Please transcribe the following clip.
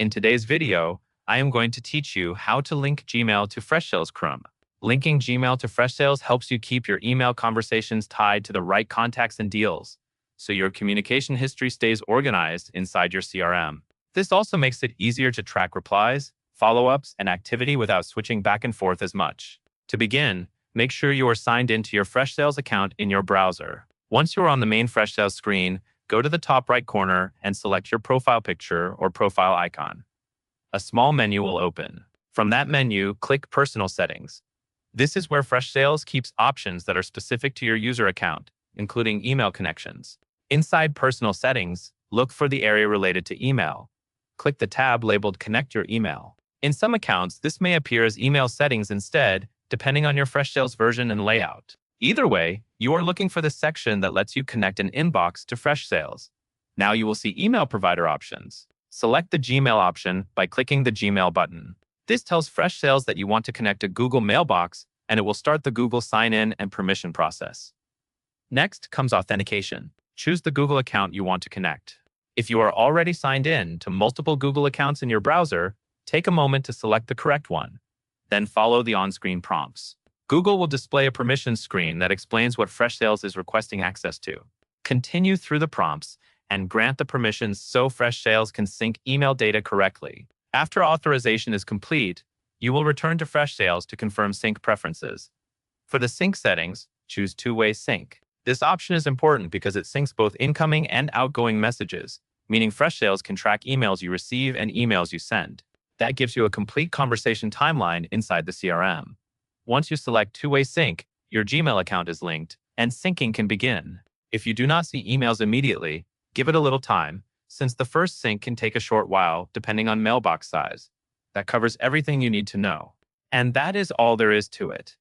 In today's video, I am going to teach you how to link Gmail to Freshsales Crm. Linking Gmail to Freshsales helps you keep your email conversations tied to the right contacts and deals, so your communication history stays organized inside your CRM. This also makes it easier to track replies, follow-ups, and activity without switching back and forth as much. To begin, make sure you are signed into your Freshsales account in your browser. Once you are on the main Freshsales screen, go to the top right corner and select your profile picture or profile icon. A small menu will open. From that menu, click Personal Settings. This is where Freshsales keeps options that are specific to your user account, including email connections. Inside Personal Settings, look for the area related to email. Click the tab labeled Connect Your Email. In some accounts, this may appear as Email Settings instead, depending on your Freshsales version and layout. Either way, you are looking for the section that lets you connect an inbox to Freshsales. Now you will see email provider options. Select the Gmail option by clicking the Gmail button. This tells Freshsales that you want to connect a Google Mailbox, and it will start the Google sign-in and permission process. Next comes authentication. Choose the Google account you want to connect. If you are already signed in to multiple Google accounts in your browser, take a moment to select the correct one. Then follow the on-screen prompts. Google will display a permissions screen that explains what Freshsales is requesting access to. Continue through the prompts and grant the permissions so Freshsales can sync email data correctly. After authorization is complete, you will return to Freshsales to confirm sync preferences. For the sync settings, choose two-way sync. This option is important because it syncs both incoming and outgoing messages, meaning Freshsales can track emails you receive and emails you send. That gives you a complete conversation timeline inside the CRM. Once you select two-way sync, your Gmail account is linked, and syncing can begin. If you do not see emails immediately, give it a little time, since the first sync can take a short while depending on mailbox size. That covers everything you need to know. And that is all there is to it.